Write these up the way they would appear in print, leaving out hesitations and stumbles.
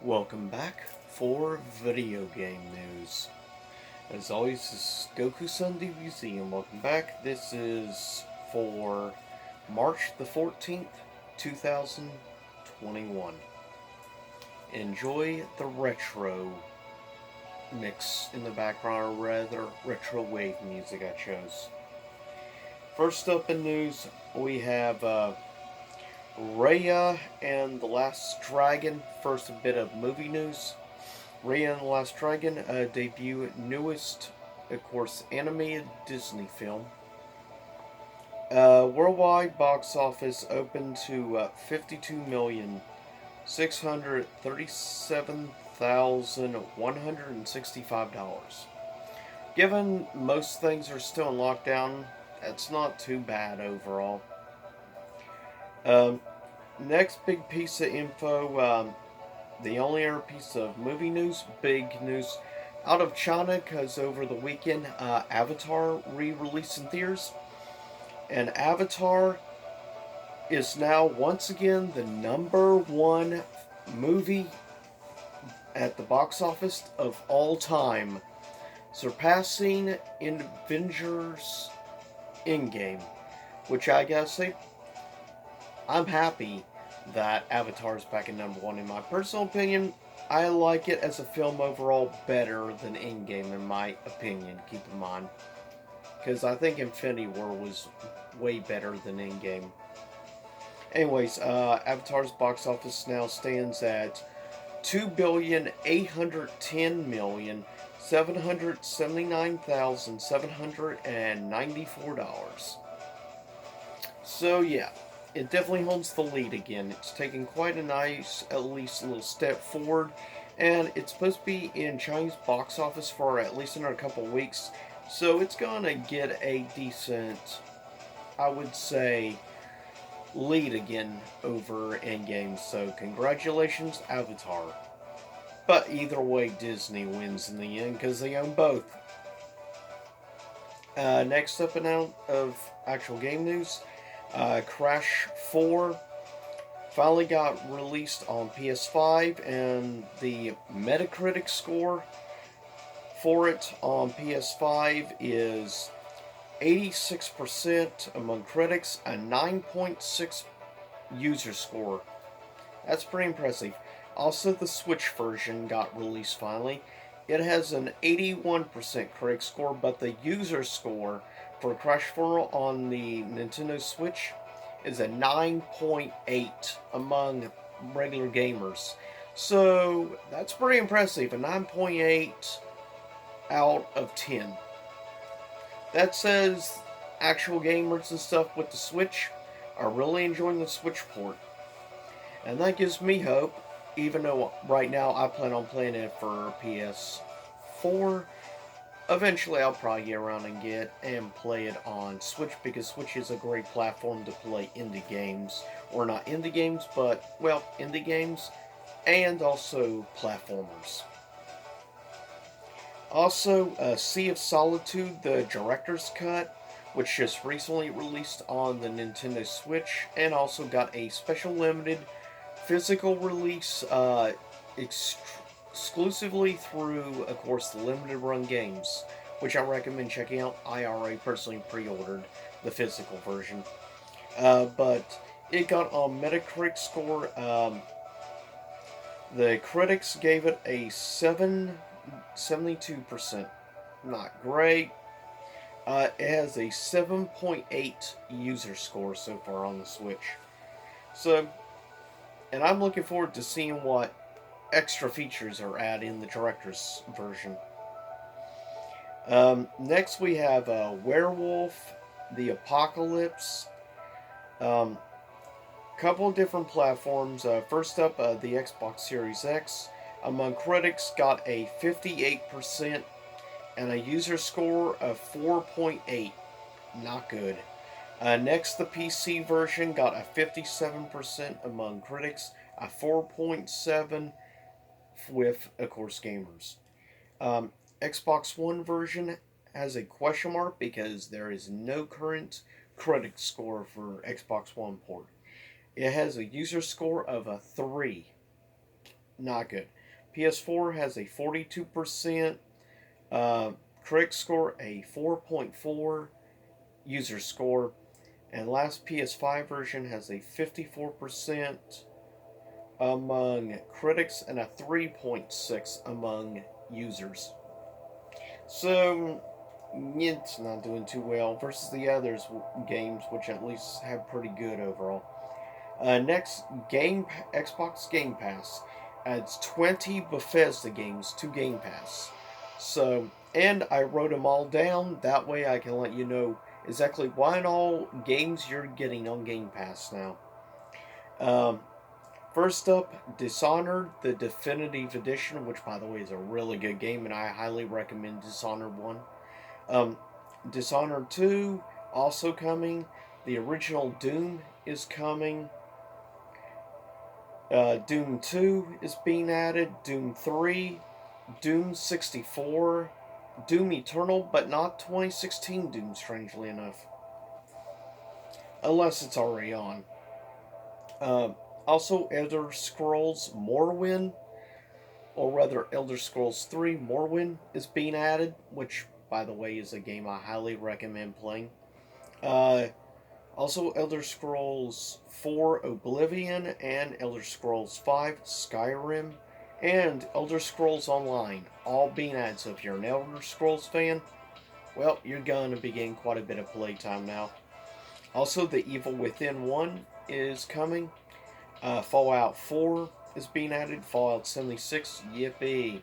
Welcome back for video game news. As always, this is Goku Sun DBZ, and welcome back. This is for March the 14th, 2021. Enjoy the retro mix in the background, or rather, retro wave music I chose. First up in news, we have Raya and the Last Dragon. First, a bit of movie news. Raya and the Last Dragon debut newest, of course, animated Disney film. Worldwide box office open to 52,637,165. Given most things are still in lockdown, that's not too bad overall. Um, Next big piece of info. The only other piece of movie news, big news, out of China, because over the weekend, Avatar re-released in theaters, and Avatar is now once again the number one movie at the box office of all time, surpassing Avengers Endgame, which I gotta say, I'm happy that Avatar's back in number one. In my personal opinion, I like it as a film overall better than Endgame, in my opinion, keep in mind. Because I think Infinity War was way better than Endgame. Anyways, Avatar's box office now stands at $2,810,779,794. So yeah, it definitely holds the lead again. It's taken quite a nice, at least a little step forward, and it's supposed to be in Chinese box office for at least another couple weeks, so it's gonna get a decent, I would say, lead again over Endgame. So congratulations, Avatar. But either way, Disney wins in the end because they own both. Next up and out of actual game news, Crash 4 finally got released on PS5, and the Metacritic score for it on PS5 is 86% among critics, a 9.6 user score. That's pretty impressive. Also, the Switch version got released finally. It has an 81% critic score, but the user score for Crash 4 on the Nintendo Switch is a 9.8 among regular gamers. So that's pretty impressive. A 9.8 out of 10. That says actual gamers and stuff with the Switch are really enjoying the Switch port. And that gives me hope, even though right now I plan on playing it for PS4. Eventually I'll probably get around and get and play it on Switch, because Switch is a great platform to play indie games. Or not indie games, but, well, indie games and also platformers. Also, Sea of Solitude, the director's cut, which just recently released on the Nintendo Switch, and also got a special limited physical release exclusively through, of course, the limited run games, which I recommend checking out. I already personally pre-ordered the physical version, but it got a Metacritic score. The critics gave it a 72%. Not great. It has a 7.8 user score so far on the Switch. So, and I'm looking forward to seeing what extra features are added in the director's version. Next, we have Werewolf, the Apocalypse. Couple of different platforms. First up, the Xbox Series X. Among critics, got a 58% and a user score of 4.8. Not good. Next, the PC version got a 57% among critics, a 4.7 with, of course, gamers. Xbox One version has a question mark because there is no current critic score for Xbox One port. It has a user score of a 3. not good. PS4 has a 42%, uh, critic score a 4.4, user score, and last PS5 version has a 54% among critics and a 3.6 among users. So it's not doing too well versus the others games, which at least have pretty good overall. Next, Xbox Game Pass adds 20 Bethesda games to Game Pass. So, and I wrote them all down. That way, I can let you know exactly what all games you're getting on Game Pass now. Um, First up, Dishonored, the Definitive Edition, which by the way is a really good game, and I highly recommend Dishonored 1. Um, Dishonored 2, also coming. The original Doom is coming. Doom 2 is being added. Doom 3, Doom 64, Doom Eternal, but not 2016 Doom, strangely enough. Unless it's already on. Uh, Also, Elder Scrolls Morrowind, or rather, Elder Scrolls 3 Morrowind is being added, which, by the way, is a game I highly recommend playing. Uh, Also, Elder Scrolls 4 Oblivion and Elder Scrolls 5 Skyrim and Elder Scrolls Online all being added. So if you're an Elder Scrolls fan, well, you're going to be getting quite a bit of playtime now. Also, The Evil Within 1 is coming. Fallout 4 is being added. Fallout 76, yippee.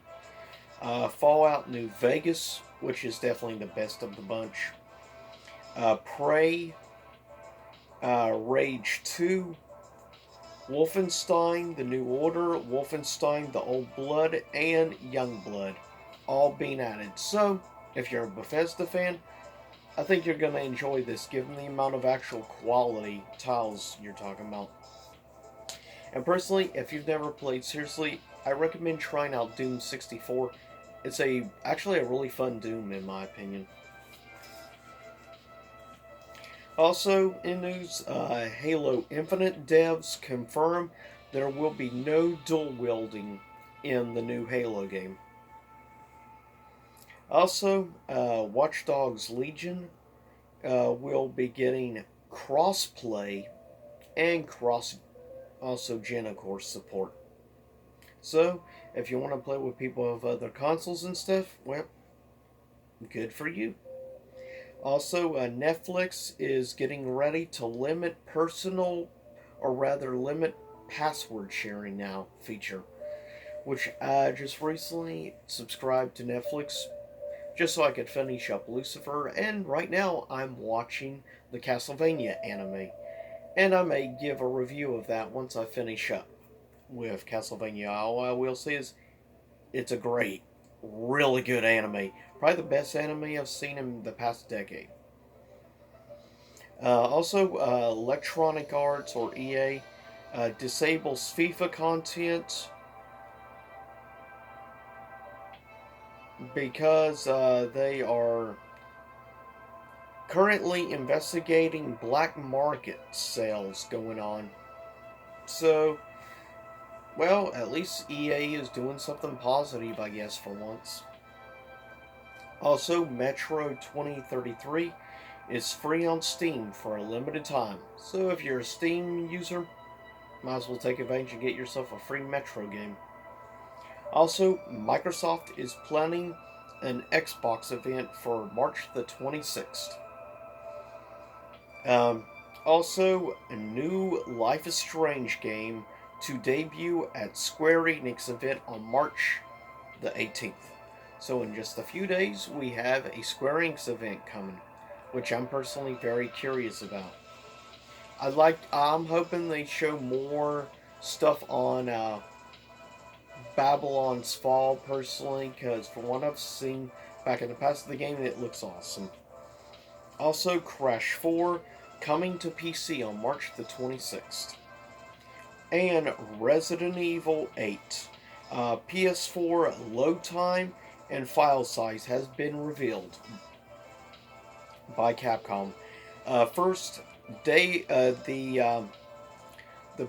Fallout New Vegas, which is definitely the best of the bunch. Prey, Rage 2, Wolfenstein, The New Order, Wolfenstein, The Old Blood, and Young Blood, all being added. So, if you're a Bethesda fan, I think you're going to enjoy this, given the amount of actual quality tiles you're talking about. And personally, if you've never played, seriously, I recommend trying out Doom 64. It's actually a really fun Doom, in my opinion. Also, in news, Halo Infinite devs confirm there will be no dual wielding in the new Halo game. Also, Watch Dogs Legion will be getting cross-play and also Gen, of course, support. So, if you want to play with people of other consoles and stuff, well, good for you. Also, Netflix is getting ready to limit limit password sharing now feature, which I just recently subscribed to Netflix just so I could finish up Lucifer, and right now I'm watching the Castlevania anime, and I may give a review of that once I finish up with Castlevania. All I will say is it's a great, really good anime. Probably the best anime I've seen in the past decade. Also, Electronic Arts, or EA, disables FIFA content because they are currently investigating black market sales going on. So, well, at least EA is doing something positive, I guess, for once. Also, Metro 2033 is free on Steam for a limited time. So if you're a Steam user, might as well take advantage and get yourself a free Metro game. Also, Microsoft is planning an Xbox event for March the 26th. Also, a new Life is Strange game to debut at Square Enix event on March the 18th. So in just a few days, we have a Square Enix event coming, which I'm personally very curious about. I'm hoping they show more stuff on Babylon's Fall, personally, because from what I've seen back in the past of the game, it looks awesome. Also, Crash 4 coming to PC on March the 26th. And Resident Evil 8. PS4 load time and file size has been revealed by Capcom. First, the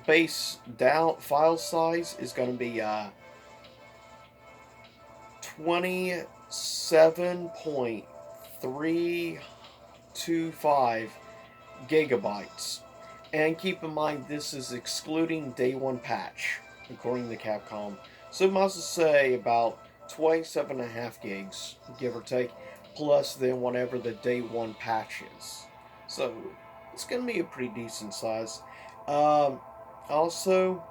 base down file size is going to be 27.325 gigabytes. And keep in mind, this is excluding day one patch, according to Capcom. So might as well say about 27.5 gigs, give or take, plus then whatever the day one patch is. So it's going to be a pretty decent size. Um, Also,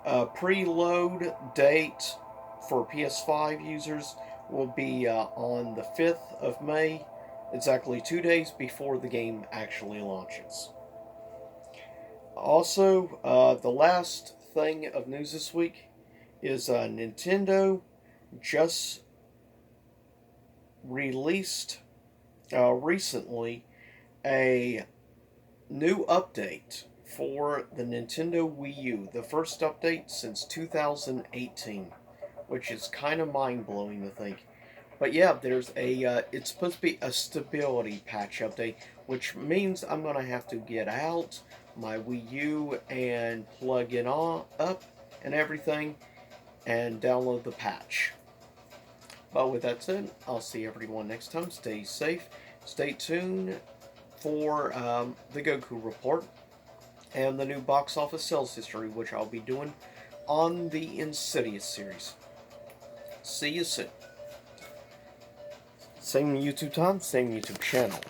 preload date for PS5 users will be on the 5th of May, exactly 2 days before the game actually launches. Also, the last thing of news this week is Nintendo just released recently a new update for the Nintendo Wii U, the first update since 2018, which is kind of mind blowing to think. But yeah, there's it's supposed to be a stability patch update, which means I'm going to have to get out my Wii U and plug it on up and everything and download the patch. But with that said, I'll see everyone next time. Stay safe. Stay tuned for the Goku Report and the new box office sales history, which I'll be doing on the Insidious series. See you soon. Same YouTube time, same YouTube channel.